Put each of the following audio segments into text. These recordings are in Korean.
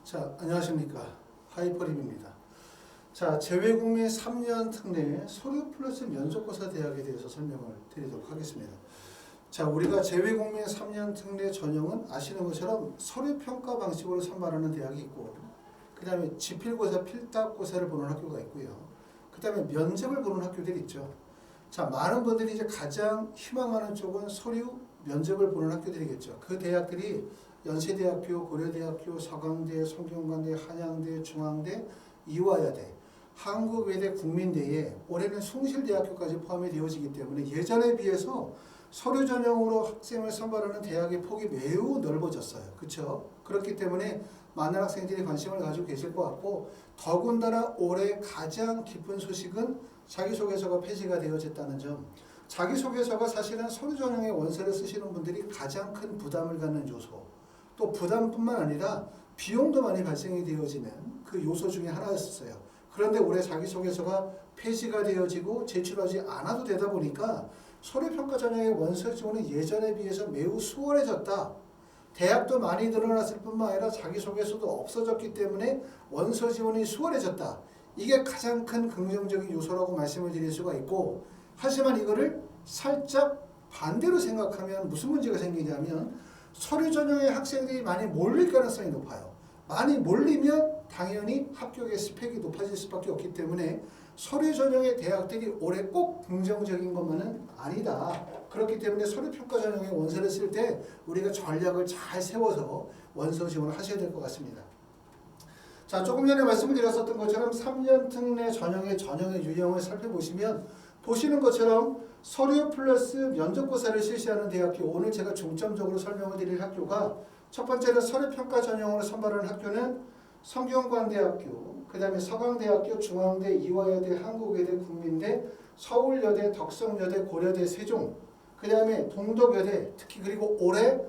자, 안녕하십니까. 하이퍼립입니다. 자, 재외국민 3년 특례 서류 플러스 면접고사 대학에 대해서 설명을 드리도록 하겠습니다. 자, 우리가 재외국민 3년 특례 전형은 아시는 것처럼 서류 평가 방식으로 선발하는 대학이 있고, 그 다음에 지필고사, 필답고사를 보는 학교가 있고요. 그 다음에 면접을 보는 학교들이 있죠. 자, 많은 분들이 이제 가장 희망하는 쪽은 서류 면접을 보는 학교들이겠죠. 그 대학들이 연세대학교, 고려대학교, 서강대, 성균관대, 한양대, 중앙대, 이화여대, 한국외대, 국민대에 올해는 숭실대학교까지 포함이 되어지기 때문에 예전에 비해서 서류 전형으로 학생을 선발하는 대학의 폭이 매우 넓어졌어요. 그렇죠? 그렇기 때문에 많은 학생들이 관심을 가지고 계실 것 같고, 더군다나 올해 가장 기쁜 소식은 자기소개서가 폐지가 되어졌다는 점. 자기소개서가 사실은 서류 전형의 원서를 쓰시는 분들이 가장 큰 부담을 갖는 요소, 또 부담뿐만 아니라 비용도 많이 발생이 되어지는 그 요소 중에 하나였어요. 그런데 올해 자기소개서가 폐지가 되어지고 제출하지 않아도 되다 보니까 서류평가 전형의 원서 지원이 예전에 비해서 매우 수월해졌다. 대학도 많이 늘어났을 뿐만 아니라 자기소개서도 없어졌기 때문에 원서 지원이 수월해졌다. 이게 가장 큰 긍정적인 요소라고 말씀을 드릴 수가 있고, 하지만 이거를 살짝 반대로 생각하면 무슨 문제가 생기냐면 서류 전형의 학생들이 많이 몰릴 가능성이 높아요. 많이 몰리면 당연히 합격의 스펙이 높아질 수밖에 없기 때문에 서류 전형의 대학들이 올해 꼭 긍정적인 것만은 아니다. 그렇기 때문에 서류 평가 전형의 원서를 쓸 때 우리가 전략을 잘 세워서 원서 지원을 하셔야 될 것 같습니다. 자, 조금 전에 말씀을 드렸었던 것처럼 3년 특례 전형의 유형을 살펴보시면 보시는 것처럼 서류 플러스 면접고사를 실시하는 대학교, 오늘 제가 중점적으로 설명을 드릴 학교가 첫 번째는 서류평가 전형으로 선발하는 학교는 성균관대학교, 그 다음에 서강대학교, 중앙대, 이화여대, 한국외대, 국민대, 서울여대, 덕성여대, 고려대, 세종, 그 다음에 동덕여대, 특히 그리고 올해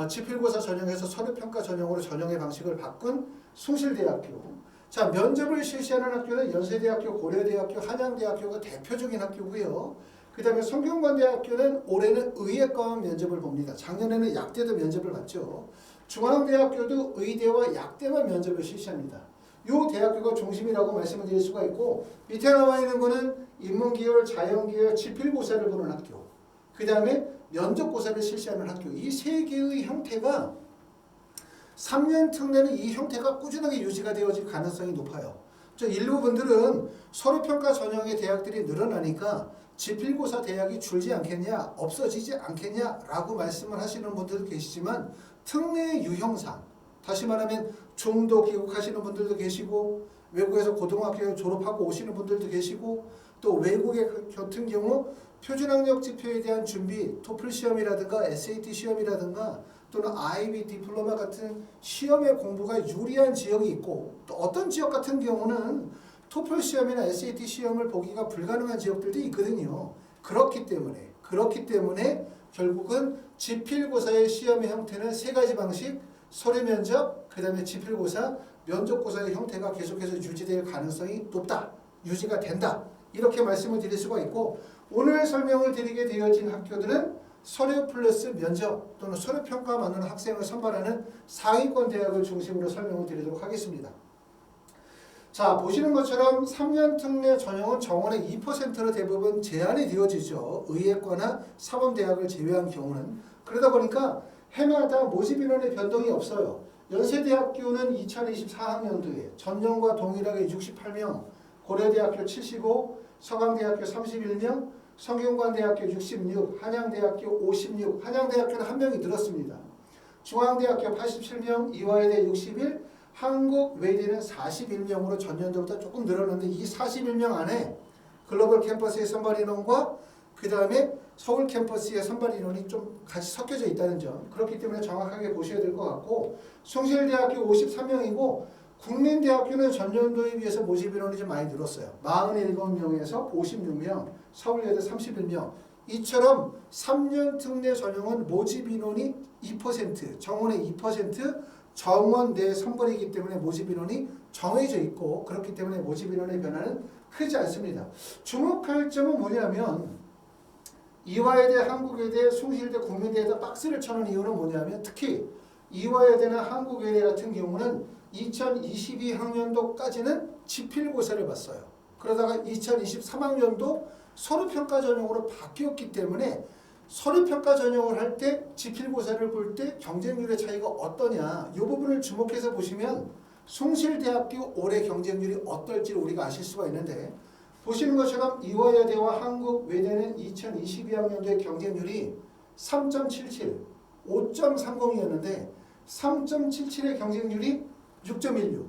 지필고사 전형에서 서류평가 전형으로 전형의 방식을 바꾼 숭실대학교. 자, 면접을 실시하는 학교는 연세대학교, 고려대학교, 한양대학교가 대표적인 학교고요. 그 다음에 성균관대학교는 올해는 의예과만 면접을 봅니다. 작년에는 약대도 면접을 봤죠. 중앙대학교도 의대와 약대만 면접을 실시합니다. 이 대학교가 중심이라고 말씀을 드릴 수가 있고, 밑에 나와 있는 거는 인문계열, 자연계열, 지필고사를 보는 학교, 그 다음에 면접고사를 실시하는 학교. 이 세 개의 형태가 3년 특례는 이 형태가 꾸준하게 유지가 되어질 가능성이 높아요. 일부 분들은 서류평가 전형의 대학들이 늘어나니까 지필고사 대학이 줄지 않겠냐, 없어지지 않겠냐 라고 말씀을 하시는 분들도 계시지만, 특례의 유형상, 다시 말하면 중도 귀국하시는 분들도 계시고, 외국에서 고등학교 졸업하고 오시는 분들도 계시고, 또 외국의 같은 경우 표준학력 지표에 대한 준비, 토플 시험이라든가 SAT 시험이라든가 또는 IB 디플로마 같은 시험의 공부가 유리한 지역이 있고, 또 어떤 지역 같은 경우는 토플 시험이나 SAT 시험을 보기가 불가능한 지역들도 있거든요. 그렇기 때문에 결국은 지필고사의 시험의 형태는 세 가지 방식, 서류 면접, 그 다음에 지필고사, 면접고사의 형태가 계속해서 유지될 가능성이 높다, 유지가 된다, 이렇게 말씀을 드릴 수가 있고, 오늘 설명을 드리게 되어진 학교들은 서류 플러스 면접 또는 서류 평가만으로 학생을 선발하는 상위권 대학을 중심으로 설명을 드리도록 하겠습니다. 자, 보시는 것처럼 3년 특례 전형은 정원의 2%로 대부분 제한이 되어지죠. 의예과나 사범대학을 제외한 경우는. 그러다 보니까 해마다 모집 인원의 변동이 없어요. 연세대학교는 2024학년도에 전년과 동일하게 68명, 고려대학교 75, 서강대학교 31명, 성균관대학교 66, 한양대학교 56, 한양대학교는 한 명이 늘었습니다. 중앙대학교 87명, 이화여대 61, 한국외대는 41명으로 전년도보다 조금 늘었는데, 이 41명 안에 글로벌 캠퍼스의 선발 인원과 그 다음에 서울 캠퍼스의 선발 인원이 좀 같이 섞여져 있다는 점, 그렇기 때문에 정확하게 보셔야 될 것 같고, 숭실대학교 53명이고 국민대학교는 전년도에 비해서 모집 인원이 좀 많이 늘었어요. 47명에서 56명, 서울여대 31명. 이처럼 3년 특례 전형은 모집 인원이 2%, 정원의 2%, 정원 내 선발이기 때문에 모집 인원이 정해져 있고, 그렇기 때문에 모집 인원의 변화는 크지 않습니다. 주목할 점은 뭐냐면, 이화여대, 한국외대, 숭실대, 국민대에다 박스를 쳐놓은 이유는 뭐냐면, 특히 이화여대나 한국외대 같은 경우는 2022학년도까지는 지필고사를 봤어요. 그러다가 2023학년도 서류평가 전형으로 바뀌었기 때문에 서류평가 전형을 할 때 지필고사를 볼 때 경쟁률의 차이가 어떠냐 이 부분을 주목해서 보시면 숭실대학교 올해 경쟁률이 어떨지를 우리가 아실 수가 있는데 보시는 것처럼 이화여대와 한국외대는 2022학년도의 경쟁률이 3.77, 5.30이었는데 3.77의 경쟁률이 6.16,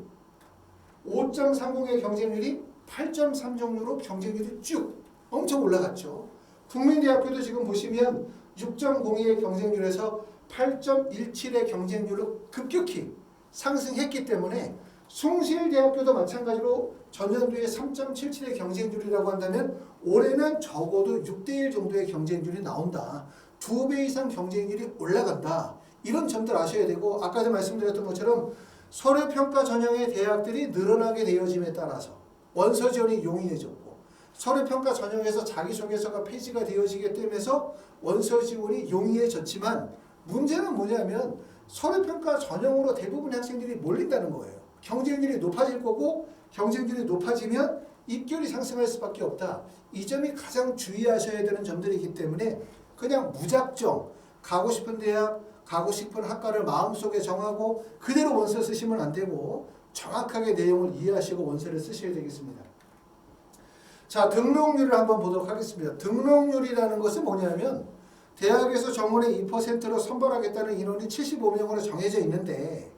5.30의 경쟁률이 8.36으로 경쟁률이 쭉 엄청 올라갔죠. 국민대학교도 지금 보시면 6.02의 경쟁률에서 8.17의 경쟁률로 급격히 상승했기 때문에 숭실대학교도 마찬가지로 전년도에 3.77의 경쟁률이라고 한다면 올해는 적어도 6대1 정도의 경쟁률이 나온다. 2배 이상 경쟁률이 올라간다. 이런 점들 아셔야 되고 아까도 말씀드렸던 것처럼 서류평가 전형의 대학들이 늘어나게 되어짐에 따라서 원서 지원이 용이해졌고 서류평가 전형에서 자기소개서가 폐지가 되어지게 되면서 원서 지원이 용이해졌지만 문제는 뭐냐면 서류평가 전형으로 대부분의 학생들이 몰린다는 거예요. 경쟁률이 높아질 거고 경쟁률이 높아지면 입결이 상승할 수밖에 없다. 이 점이 가장 주의하셔야 되는 점들이기 때문에 그냥 무작정 가고 싶은 대학, 가고 싶은 학과를 마음속에 정하고 그대로 원서 쓰시면 안 되고 정확하게 내용을 이해하시고 원서를 쓰셔야 되겠습니다. 자, 등록률을 한번 보도록 하겠습니다. 등록률이라는 것은 뭐냐면 대학에서 정원의 2%로 선발하겠다는 인원이 75명으로 정해져 있는데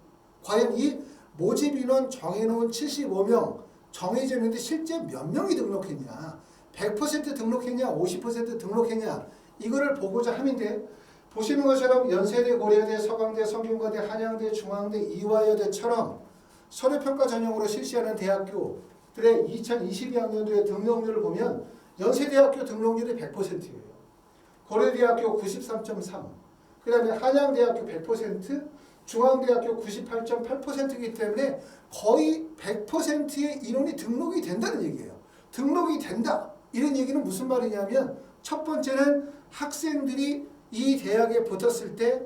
과연 이 모집 인원 정해놓은 75명 정해져 있는데 실제 몇 명이 등록했냐 100% 등록했냐 50% 등록했냐 이거를 보고자 함인데 보시는 것처럼 연세대, 고려대, 서강대, 성균관대, 한양대, 중앙대, 이화여대처럼 서류평가 전형으로 실시하는 대학교들의 2022학년도의 등록률을 보면 연세대학교 등록률이 100%예요. 고려대학교 93.3, 그 다음에 한양대학교 100%, 중앙대학교 98.8%이기 때문에 거의 100%의 인원이 등록이 된다는 얘기예요. 등록이 된다. 이런 얘기는 무슨 말이냐면 첫 번째는 학생들이 이 대학에 붙었을 때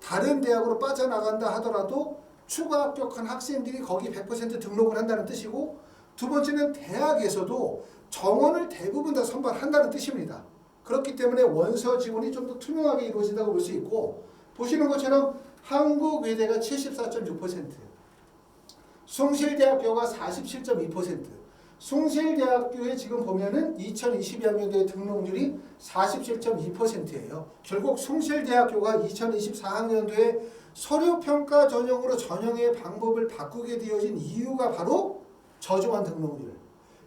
다른 대학으로 빠져나간다 하더라도 추가 합격한 학생들이 거기 100% 등록을 한다는 뜻이고 두 번째는 대학에서도 정원을 대부분 다 선발한다는 뜻입니다. 그렇기 때문에 원서 지원이 좀 더 투명하게 이루어진다고 볼 수 있고 보시는 것처럼 한국외대가 74.6%, 숭실대학교가 47.2%, 숭실대학교에 지금 보면은 2022학년도의 등록률이 47.2%예요. 결국 숭실대학교가 2024학년도에 서류평가 전형으로 전형의 방법을 바꾸게 되어진 이유가 바로 저조한 등록률.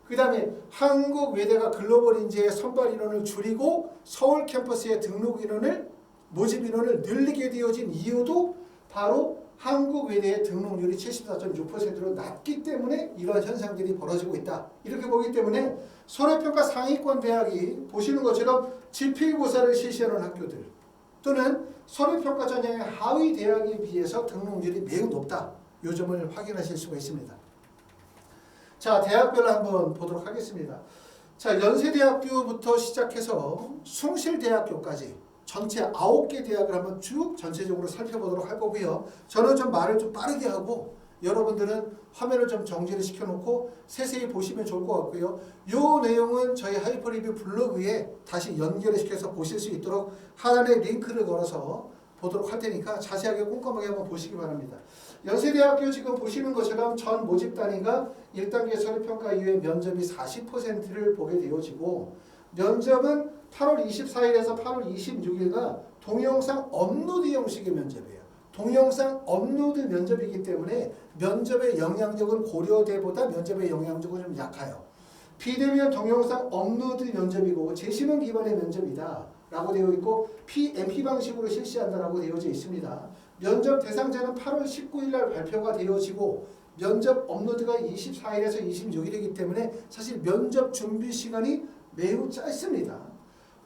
그 다음에 한국외대가 글로벌 인재의 선발 인원을 줄이고 서울 캠퍼스의 등록 인원을 모집 인원을 늘리게 되어진 이유도 바로 한국외대의 등록률이 74.6%로 낮기 때문에 이러한 현상들이 벌어지고 있다. 이렇게 보기 때문에 서류평가 상위권 대학이 보시는 것처럼 지필고사를 실시하는 학교들 또는 서류평가 전형의 하위 대학에 비해서 등록률이 매우 높다. 이 점을 확인하실 수가 있습니다. 자, 대학별로 한번 보도록 하겠습니다. 자, 연세대학교부터 시작해서 숭실대학교까지 전체 9개 대학을 한번 쭉 전체적으로 살펴보도록 할 거고요. 저는 좀 말을 좀 빠르게 하고 여러분들은 화면을 좀 정지를 시켜놓고 세세히 보시면 좋을 것 같고요. 이 내용은 저희 하이퍼리뷰 블로그에 다시 연결을 시켜서 보실 수 있도록 하단에 링크를 걸어서 보도록 할 테니까 자세하게 꼼꼼하게 한번 보시기 바랍니다. 연세대학교 지금 보시는 것처럼 전 모집 단위가 1단계 서류평가 이후에 면접이 40%를 보게 되어지고 면접은 8월 24일에서 8월 26일가 동영상 업로드 형식의 면접이에요. 동영상 업로드 면접이기 때문에 면접의 영향력은 고려대보다 면접의 영향력은 좀 약해요. 비대면 동영상 업로드 면접이고 재신원 기반의 면접이다 라고 되어 있고 PMP 방식으로 실시한다라고 되어져 있습니다. 면접 대상자는 8월 19일 날 발표가 되어지고 면접 업로드가 24일에서 26일이기 때문에 사실 면접 준비 시간이 매우 짧습니다.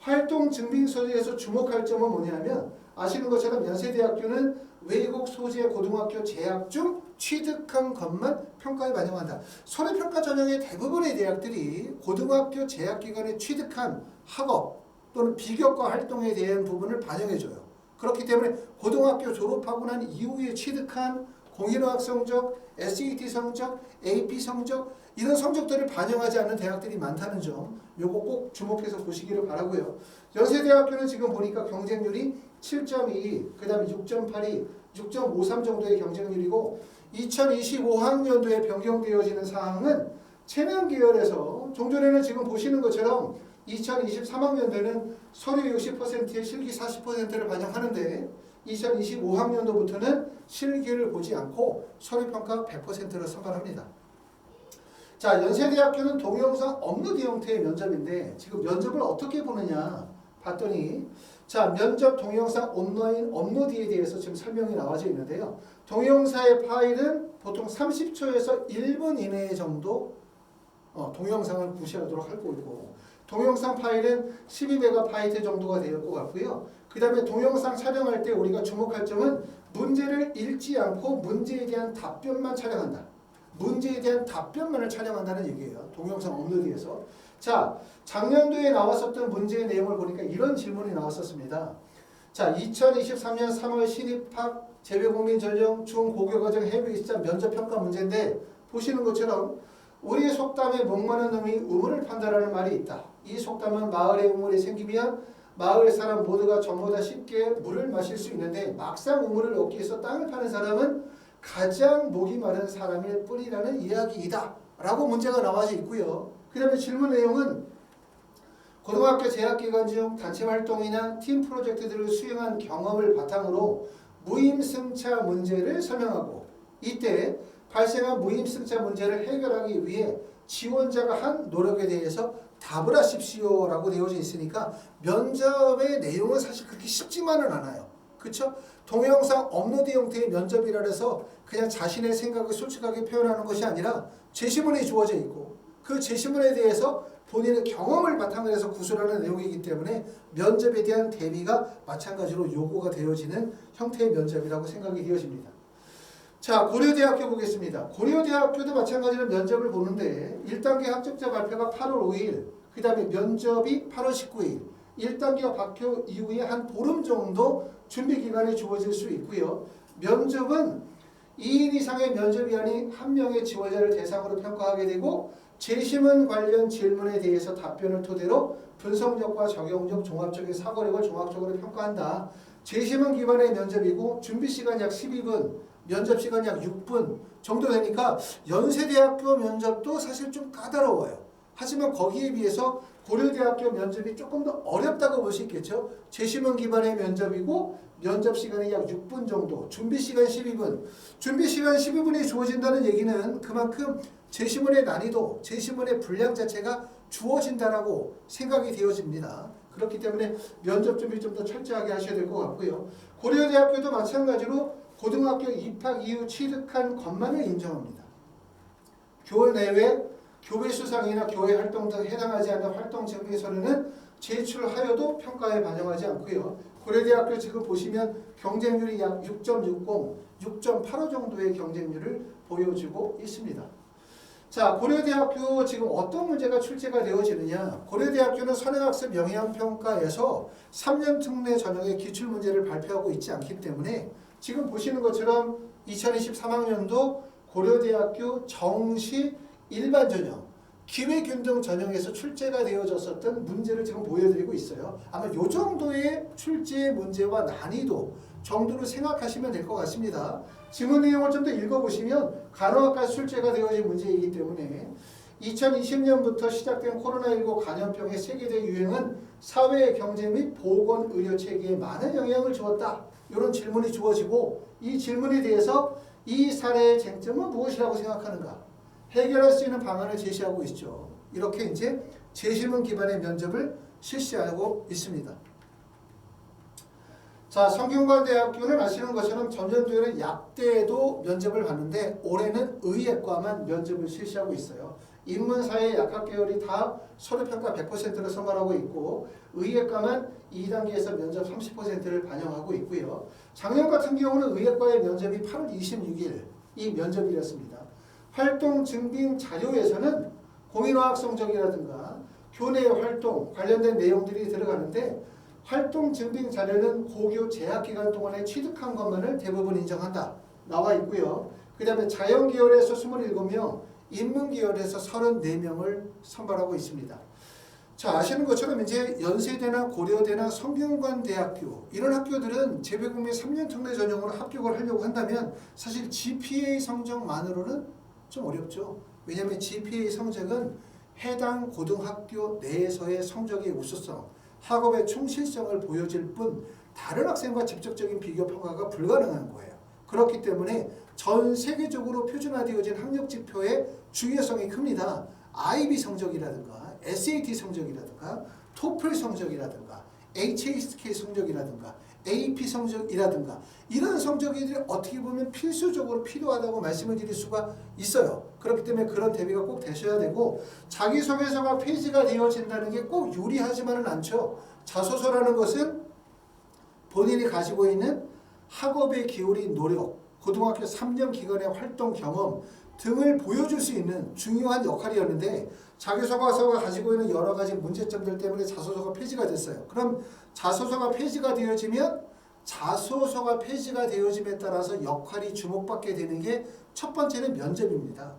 활동 증빙서에서 주목할 점은 뭐냐면 아시는 것처럼 연세대학교는 외국 소재 고등학교 재학 중 취득한 것만 평가에 반영한다. 서류평가 전형의 대부분의 대학들이 고등학교 재학 기간에 취득한 학업 또는 비교과 활동에 대한 부분을 반영해줘요. 그렇기 때문에 고등학교 졸업하고 난 이후에 취득한 공인어학 성적, SAT 성적, AP 성적 이런 성적들을 반영하지 않는 대학들이 많다는 점 요거 꼭 주목해서 보시기를 바라고요. 연세대학교는 지금 보니까 경쟁률이 7.22, 그 다음에 6.82, 6.53 정도의 경쟁률이고 2025학년도에 변경되어지는 사항은 체면 계열에서 종전에는 지금 보시는 것처럼 2023학년도에는 서류 60%에 실기 40%를 반영하는데 2025학년도부터는 실기를 보지 않고 서류평가 100%를 선발합니다. 자, 연세대학교는 동영상 업로드 형태의 면접인데 지금 면접을 어떻게 보느냐 봤더니 자, 면접 동영상 온라인 업로드에 대해서 지금 설명이 나와져 있는데요. 동영상의 파일은 보통 30초에서 1분 이내 정도 동영상을 구시하도록 할 거고 동영상 파일은 12MB 정도가 될 것 같고요. 그 다음에 동영상 촬영할 때 우리가 주목할 점은 문제를 읽지 않고 문제에 대한 답변만 촬영한다. 문제에 대한 답변만을 촬영한다는 얘기예요. 동영상 업로드에서. 자, 작년도에 나왔었던 문제의 내용을 보니까 이런 질문이 나왔었습니다. 자, 2023년 3월 신입학 재외국민 전형 중고교과정 해외 입사 면접평가 문제인데 보시는 것처럼 우리의 속담에 목마른 놈이 우물을 판다라는 말이 있다. 이 속담은 마을에 우물이 생기면 마을 사람 모두가 전보다 쉽게 물을 마실 수 있는데 막상 우물을 얻기 위해서 땅을 파는 사람은 가장 목이 마른 사람일 뿐이라는 이야기이다 라고 문제가 나와져 있고요. 그 다음에 질문 내용은 고등학교 재학기간 중 단체 활동이나 팀 프로젝트들을 수행한 경험을 바탕으로 무임승차 문제를 설명하고 이때 발생한 무임승차 문제를 해결하기 위해 지원자가 한 노력에 대해서 답을 하십시오 라고 되어져 있으니까 면접의 내용은 사실 그렇게 쉽지만은 않아요. 그렇죠? 동영상 업로드 형태의 면접이라 해서 그냥 자신의 생각을 솔직하게 표현하는 것이 아니라 제시문이 주어져 있고 그 제시문에 대해서 본인의 경험을 바탕으로 해서 구술하는 내용이기 때문에 면접에 대한 대비가 마찬가지로 요구가 되어지는 형태의 면접이라고 생각이 되어집니다. 자, 고려대학교 보겠습니다. 고려대학교도 마찬가지로 면접을 보는데 1단계 합격자 발표가 8월 5일, 그 다음에 면접이 8월 19일, 1단계 발표 이후에 한 보름 정도 준비기간이 주어질 수 있고요. 면접은 2인 이상의 면접위원이 1명의 지원자를 대상으로 평가하게 되고 재심은 관련 질문에 대해서 답변을 토대로 분석력과 적용력, 종합적인 사고력을 종합적으로 평가한다. 재심은 기반의 면접이고 준비시간 약 12분, 면접시간 약 6분 정도 되니까 연세대학교 면접도 사실 좀 까다로워요. 하지만 거기에 비해서 고려대학교 면접이 조금 더 어렵다고 볼 수 있겠죠. 재심은 기반의 면접이고 면접시간이 약 6분 정도, 준비시간 12분. 준비시간 12분이 주어진다는 얘기는 그만큼 재심문의 난이도, 재심문의 분량 자체가 주어진다라고 생각이 되어집니다. 그렇기 때문에 면접 준비 좀 더 철저하게 하셔야 될 것 같고요. 고려대학교도 마찬가지로 고등학교 입학 이후 취득한 것만을 인정합니다. 교원 내외 교배 수상이나 교회 활동 등 해당하지 않는 활동 증빙 서류는 제출하여도 평가에 반영하지 않고요. 고려대학교 지금 보시면 경쟁률이 약 6.60, 6.85 정도의 경쟁률을 보여주고 있습니다. 자, 고려대학교 지금 어떤 문제가 출제가 되어지느냐. 고려대학교는 선행학습 영향평가에서 3년 특례 전형의 기출문제를 발표하고 있지 않기 때문에 지금 보시는 것처럼 2023학년도 고려대학교 정시 일반 전형, 기회균등 전형에서 출제가 되어졌었던 문제를 지금 보여드리고 있어요. 아마 이 정도의 출제 문제와 난이도 정도로 생각하시면 될 것 같습니다. 지문 내용을 좀 더 읽어보시면 간호학과에서 출제가 되어진 문제이기 때문에 2020년부터 시작된 코로나19 감염병의 세계적 유행은 사회의 경제 및 보건의료체계에 많은 영향을 주었다. 이런 질문이 주어지고 이 질문에 대해서 이 사례의 쟁점은 무엇이라고 생각하는가? 해결할 수 있는 방안을 제시하고 있죠. 이렇게 이제 제시문 기반의 면접을 실시하고 있습니다. 자, 성균관대학교는 아시는 것처럼 전년도에는 약대도 면접을 봤는데 올해는 의예과만 면접을 실시하고 있어요. 인문사회 약학계열이 다 서류평가 100%를 선발하고 있고 의예과만 2단계에서 면접 30%를 반영하고 있고요. 작년 같은 경우는 의예과의 면접이 8월 26일 이 면접이었습니다. 활동 증빙 자료에서는 공인화학 성적이라든가 교내 활동 관련된 내용들이 들어가는데 활동 증빙 자료는 고교 재학 기간 동안에 취득한 것만을 대부분 인정한다. 나와 있고요. 그 다음에 자연계열에서 27명, 인문계열에서 34명을 선발하고 있습니다. 자, 아시는 것처럼 이제 연세대나 고려대나 성균관대학교 이런 학교들은 재외국민 3년 특례 전형으로 합격을 하려고 한다면 사실 GPA 성적만으로는 좀 어렵죠. 왜냐하면 GPA 성적은 해당 고등학교 내에서의 성적의 우수성, 학업의 충실성을 보여줄 뿐 다른 학생과 직접적인 비교 평가가 불가능한 거예요. 그렇기 때문에 전 세계적으로 표준화되어진 학력 지표의 중요성이 큽니다. IB 성적이라든가 SAT 성적이라든가 토플 성적이라든가 HSK 성적이라든가 AP 성적이라든가 이런 성적이 어떻게 보면 필수적으로 필요하다고 말씀을 드릴 수가 있어요. 그렇기 때문에 그런 대비가 꼭 되셔야 되고 자기소개서가 폐지가 되어진다는 게 꼭 유리하지만은 않죠. 자소서라는 것은 본인이 가지고 있는 학업에 기울인 노력, 고등학교 3년 기간의 활동 경험 등을 보여줄 수 있는 중요한 역할이었는데 자기소개서가 가지고 있는 여러 가지 문제점들 때문에 자소서가 폐지가 됐어요. 그럼 자소서가 폐지가 되어지면 자소서가 폐지가 되어짐에 따라서 역할이 주목받게 되는 게 첫 번째는 면접입니다.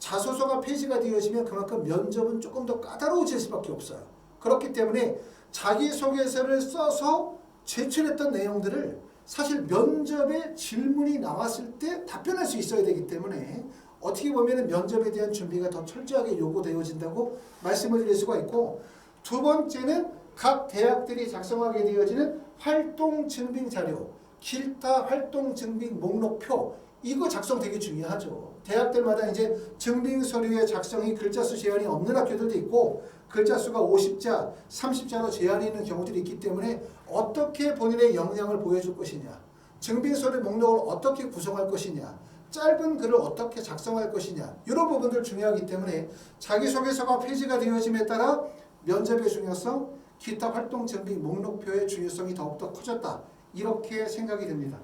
자소서가 폐지가 되어지면 그만큼 면접은 조금 더 까다로워질 수밖에 없어요. 그렇기 때문에 자기소개서를 써서 제출했던 내용들을 사실 면접에 질문이 나왔을 때 답변할 수 있어야 되기 때문에 어떻게 보면 면접에 대한 준비가 더 철저하게 요구되어진다고 말씀을 드릴 수가 있고 두 번째는 각 대학들이 작성하게 되어지는 활동증빙자료, 기타 활동증빙 목록표 이거 작성 되게 중요하죠. 대학들마다 이제 증빙서류의 작성이 글자수 제한이 없는 학교들도 있고 글자수가 50자, 30자로 제한이 있는 경우들이 있기 때문에 어떻게 본인의 역량을 보여줄 것이냐, 증빙서류 목록을 어떻게 구성할 것이냐, 짧은 글을 어떻게 작성할 것이냐 이런 부분들 중요하기 때문에 자기소개서가 폐지가 되어짐에 따라 면접의 중요성, 기타 활동 증빙 목록표의 중요성이 더욱더 커졌다. 이렇게 생각이 됩니다.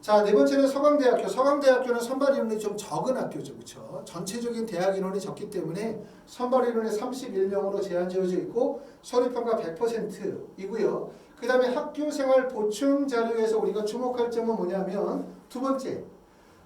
자, 네 번째는 서강대학교. 서강대학교는 선발 인원이 좀 적은 학교죠. 그렇죠? 전체적인 대학 인원이 적기 때문에 선발 인원이 31명으로 제한되어져 있고 서류평가 100%이고요. 그 다음에 학교생활 보충 자료에서 우리가 주목할 점은 뭐냐면 두 번째,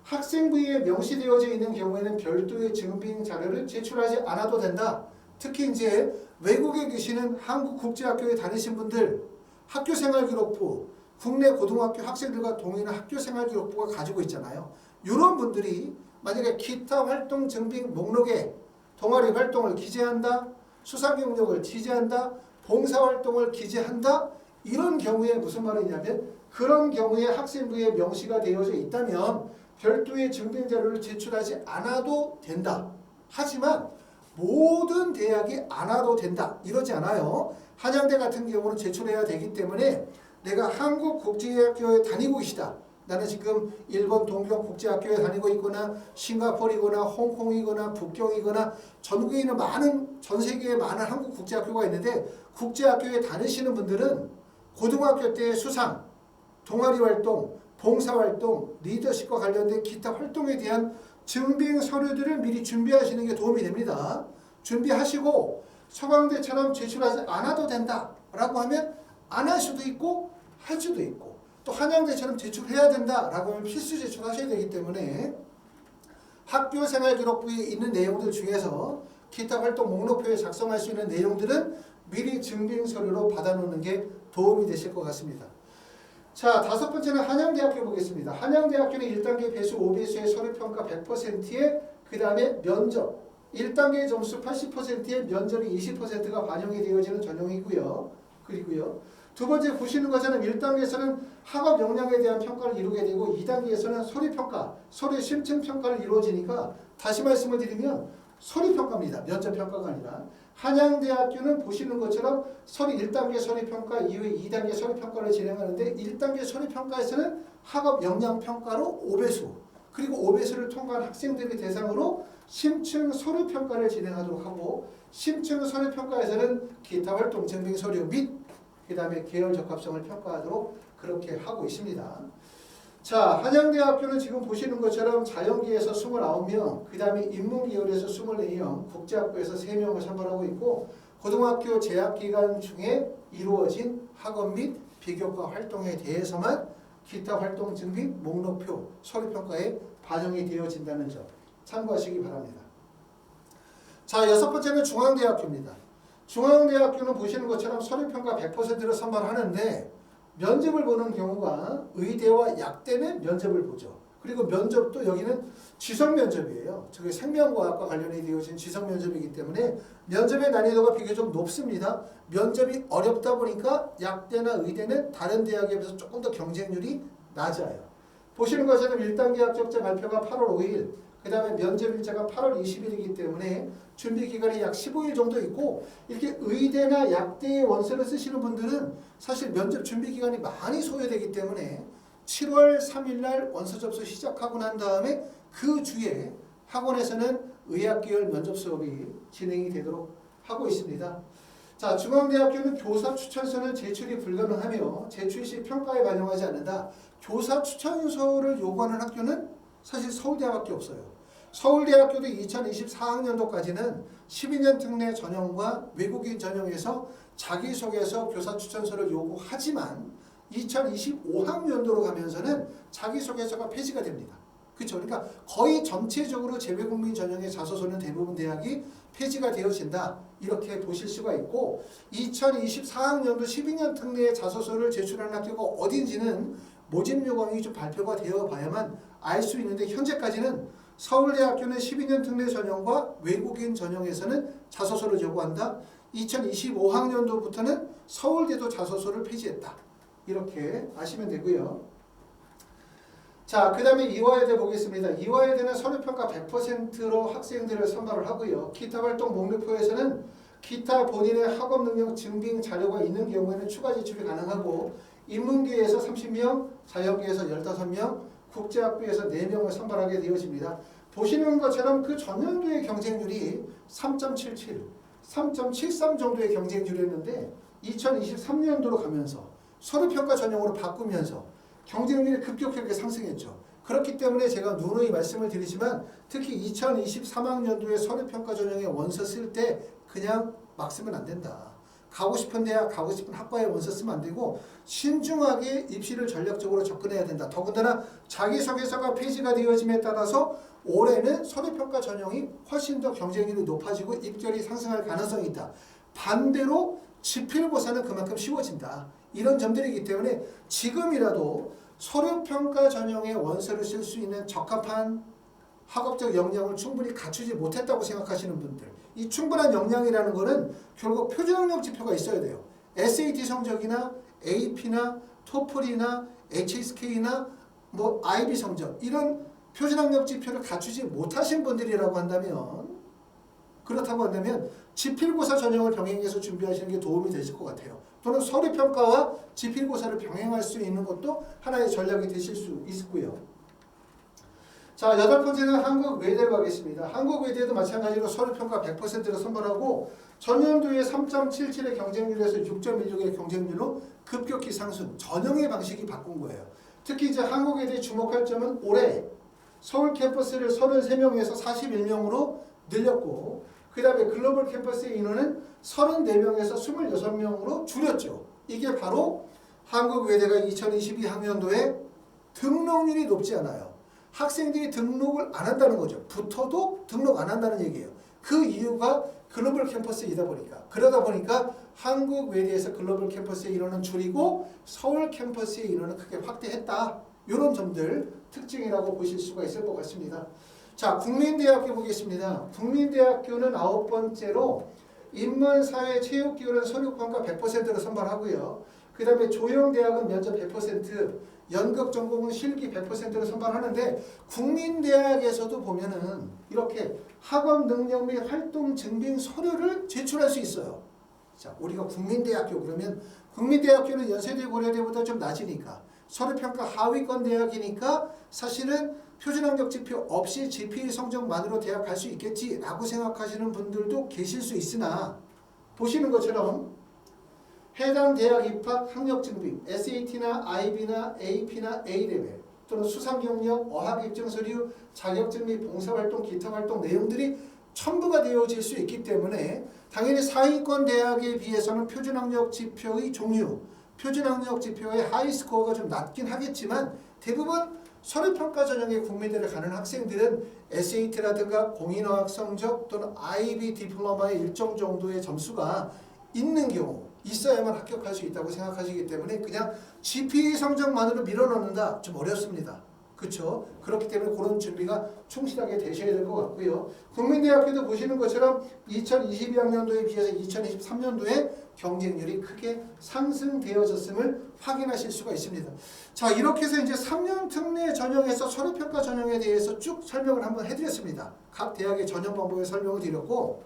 학생부에 명시되어져 있는 경우에는 별도의 증빙 자료를 제출하지 않아도 된다. 특히 이제 외국에 계시는 한국국제학교에 다니신 분들 학교생활기록부 국내 고등학교 학생들과 동일한 학교생활기록부가 가지고 있잖아요. 이런 분들이 만약에 기타 활동 증빙 목록에 동아리 활동을 기재한다, 수상 경력을 기재한다, 봉사활동을 기재한다 이런 경우에 무슨 말이냐면 그런 경우에 학생부에 명시가 되어져 있다면 별도의 증빙자료를 제출하지 않아도 된다. 하지만 모든 대학이 안 와도 된다. 이러지 않아요. 한양대 같은 경우는 제출해야 되기 때문에 내가 한국국제학교에 다니고 계시다. 나는 지금 일본 동경국제학교에 다니고 있거나 싱가포르이거나 홍콩이거나 북경이거나 전국에 있는 많은 전 세계에 많은 한국국제학교가 있는데 국제학교에 다니시는 분들은 고등학교 때의 수상, 동아리 활동, 봉사활동, 리더십과 관련된 기타 활동에 대한 증빙 서류들을 미리 준비하시는 게 도움이 됩니다. 준비하시고 서강대처럼 제출하지 않아도 된다라고 하면 안 할 수도 있고 할 수도 있고 또 한양대처럼 제출해야 된다라고 하면 필수 제출하셔야 되기 때문에 학교생활기록부에 있는 내용들 중에서 기타 활동 목록표에 작성할 수 있는 내용들은 미리 증빙서류로 받아놓는 게 도움이 되실 것 같습니다. 자, 다섯 번째는 한양대학교 보겠습니다. 한양대학교는 1단계 배수 5배수의 서류평가 100%에 그 다음에 면접 1단계 점수 80%에 면접이 20%가 반영이 되어지는 전형이고요. 그리고요. 두 번째 보시는 것처럼 1단계에서는 학업 역량에 대한 평가를 이루게 되고 2단계에서는 서류평가, 서류 심층평가를 이루어지니까 다시 말씀을 드리면 서류평가입니다. 면접평가가 아니라 한양대학교는 보시는 것처럼 서류 1단계 서류평가 이후에 2단계 서류평가를 진행하는데 1단계 서류평가에서는 학업 역량평가로 5배수 그리고 5배수를 통과한 학생들을 대상으로 심층 서류평가를 진행하도록 하고 심층 서류평가에서는 기타 활동 증빙 서류 및 그 다음에 계열 적합성을 평가하도록 그렇게 하고 있습니다. 자, 한양대학교는 지금 보시는 것처럼 자연계에서 29명, 그 다음에 인문계열에서 24명, 국제학부에서 3명을 선발하고 있고 고등학교 재학기간 중에 이루어진 학업 및 비교과 활동에 대해서만 기타 활동 증빙 목록표 서류평가에 반영이 되어진다는 점 참고하시기 바랍니다. 자, 여섯 번째는 중앙대학교입니다. 중앙대학교는 보시는 것처럼 서류평가 100%를 선발하는데 면접을 보는 경우가 의대와 약대는 면접을 보죠. 그리고 면접도 여기는 지성 면접이에요. 저게 생명과학과 관련이 되어진 지성 면접이기 때문에 면접의 난이도가 비교적 높습니다. 면접이 어렵다 보니까 약대나 의대는 다른 대학에 비해서 조금 더 경쟁률이 낮아요. 보시는 것처럼 1단계 합격자 발표가 8월 5일, 그 다음에 면접 일자가 8월 20일이기 때문에 준비 기간이 약 15일 정도 있고, 이렇게 의대나 약대의 원서를 쓰시는 분들은 사실 면접 준비 기간이 많이 소요되기 때문에 7월 3일 날 원서 접수 시작하고 난 다음에 그 주에 학원에서는 의학계열 면접 수업이 진행이 되도록 하고 있습니다. 자, 중앙대학교는 교사 추천서는 제출이 불가능하며 제출 시 평가에 반영하지 않는다. 교사 추천서를 요구하는 학교는 사실 서울대학밖에 없어요. 서울대학교도 2024학년도까지는 12년 특례 전형과 외국인 전형에서 자기소개서 교사 추천서를 요구하지만 2025학년도로 가면서는 자기소개서가 폐지가 됩니다. 그렇죠? 그러니까 거의 전체적으로 재외국민 전형의 자소서는 대부분 대학이 폐지가 되어진다. 이렇게 보실 수가 있고 2024학년도 12년 특례의 자소서를 제출하는 학교가 어딘지는 모집 요강이 좀 발표가 되어 봐야만 알 수 있는데 현재까지는 서울대학교는 12년 특례 전형과 외국인 전형에서는 자소서를 요구한다. 2025학년도부터는 서울대도 자소서를 폐지했다. 이렇게 아시면 되고요. 자, 그 다음에 이화여대 보겠습니다. 이화여대는 서류평가 100%로 학생들을 선발을 하고요. 기타 활동 목록표에서는 기타 본인의 학업 능력 증빙 자료가 있는 경우에는 추가 제출이 가능하고 인문계에서 30명, 자연계에서 15명, 국제학부에서 4명을 선발하게 되어집니다. 보시는 것처럼 그 전년도의 경쟁률이 3.77, 3.73 정도의 경쟁률이었는데 2023년도로 가면서 서류평가 전형으로 바꾸면서 경쟁률이 급격하게 상승했죠. 그렇기 때문에 제가 누누이 말씀을 드리지만 특히 2023학년도에 서류평가 전형에 원서 쓸 때 그냥 막 쓰면 안 된다. 가고 싶은 대학, 가고 싶은 학과에 원서 쓰면 안 되고 신중하게 입시를 전략적으로 접근해야 된다. 더군다나 자기소개서가 폐지가 되어짐에 따라서 올해는 서류평가 전형이 훨씬 더 경쟁률이 높아지고 입결이 상승할 가능성이 있다. 반대로 지필고사는 그만큼 쉬워진다. 이런 점들이기 때문에 지금이라도 서류평가 전형의 원서를 쓸 수 있는 적합한 학업적 역량을 충분히 갖추지 못했다고 생각하시는 분들, 이 충분한 역량이라는 것은 결국 표준학력 지표가 있어야 돼요. SAT 성적이나 AP나 토플이나 HSK나 뭐 IB 성적 이런 표준학력 지표를 갖추지 못하신 분들이라고 한다면 그렇다고 한다면 지필고사 전형을 병행해서 준비하시는 게 도움이 되실 것 같아요. 또는 서류평가와 지필고사를 병행할 수 있는 것도 하나의 전략이 되실 수 있고요. 자, 여덟 번째는 한국외대로 가겠습니다. 한국외대도 마찬가지로 서류평가 100%를 선발하고 전년도에 3.77의 경쟁률에서 6.16의 경쟁률로 급격히 상승, 전형의 방식이 바꾼 거예요. 특히 이제 한국외대 주목할 점은 올해 서울 캠퍼스를 33명에서 41명으로 늘렸고 그 다음에 글로벌 캠퍼스의 인원은 34명에서 26명으로 줄였죠. 이게 바로 한국외대가 2022학년도에 등록률이 높지 않아요. 학생들이 등록을 안 한다는 거죠. 붙어도 등록 안 한다는 얘기예요. 그 이유가 글로벌 캠퍼스이다 보니까. 그러다 보니까 한국외대에서 글로벌 캠퍼스의 인원은 줄이고 서울 캠퍼스의 인원은 크게 확대했다. 이런 점들 특징이라고 보실 수가 있을 것 같습니다. 자, 국민대학교 보겠습니다. 국민대학교는 9번째로 인문사회체육기울은 서류평가 100%로 선발하고요. 그 다음에 조영대학은 면접 100%, 연극전공은 실기 100%로 선발하는데 국민대학에서도 보면은 이렇게 학업 능력 및 활동 증빙 서류를 제출할 수 있어요. 자, 우리가 국민대학교 그러면 국민대학교는 연세대 고려대보다 좀 낮으니까 서류평가 하위권 대학이니까 사실은 표준학력 지표 없이 GPA 성적만으로 대학 갈 수 있겠지라고 생각하시는 분들도 계실 수 있으나 보시는 것처럼 해당 대학 입학 학력 증빙, SAT나 IB나 AP나 A레벨 또는 수상 경력, 어학 입증 서류, 자격증 및 봉사활동, 기타 활동 내용들이 첨부가 되어질 수 있기 때문에 당연히 상위권 대학에 비해서는 표준학력 지표의 종류, 표준학력 지표의 하이스코어가 좀 낮긴 하겠지만 대부분 서류평가 전형의 국민대를 가는 학생들은 SAT라든가 공인어학 성적 또는 IB 디플로마의 일정 정도의 점수가 있는 경우 있어야만 합격할 수 있다고 생각하시기 때문에 그냥 GPA 성적만으로 밀어넣는다 좀 어렵습니다. 그렇죠? 그렇기 때문에 그런 준비가 충실하게 되셔야 될 것 같고요. 국민대학교도 보시는 것처럼 2022학년도에 비해서 2023년도에 경쟁률이 크게 상승되어졌음을 확인하실 수가 있습니다. 자, 이렇게 해서 이제 3년 특례 전형에서 서류평가 전형에 대해서 쭉 설명을 한번 해드렸습니다. 각 대학의 전형 방법에 설명을 드렸고,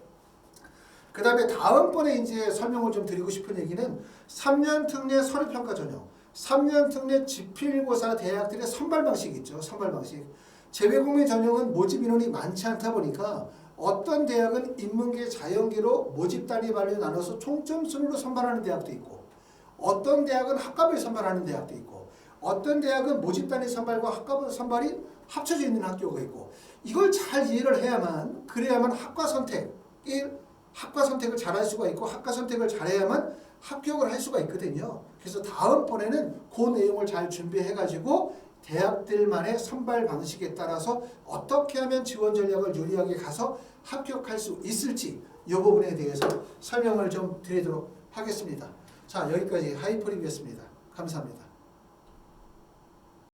그 다음에 다음번에 이제 설명을 좀 드리고 싶은 얘기는 3년 특례 서류평가 전형, 3년 특례 지필고사 대학들의 선발 방식이 있죠. 선발 방식. 재외국민 전형은 모집 인원이 많지 않다 보니까 어떤 대학은 인문계, 자연계로 모집 단위 반로 나눠서 총점순으로 선발하는 대학도 있고, 어떤 대학은 학과별 선발하는 대학도 있고, 어떤 대학은 모집 단위 선발과 학과별 선발이 합쳐져 있는 학교가 있고, 이걸 잘 이해를 해야만, 그래야만 학과 선택을 잘할 수가 있고, 학과 선택을 잘해야만 합격을 할 수가 있거든요. 그래서 다음번에는 그 내용을 잘 준비해가지고 대학들만의 선발 방식에 따라서 어떻게 하면 지원 전략을 유리하게 가서 합격할 수 있을지 이 부분에 대해서 설명을 좀 드리도록 하겠습니다. 자, 여기까지 하이퍼립이었습니다. 감사합니다.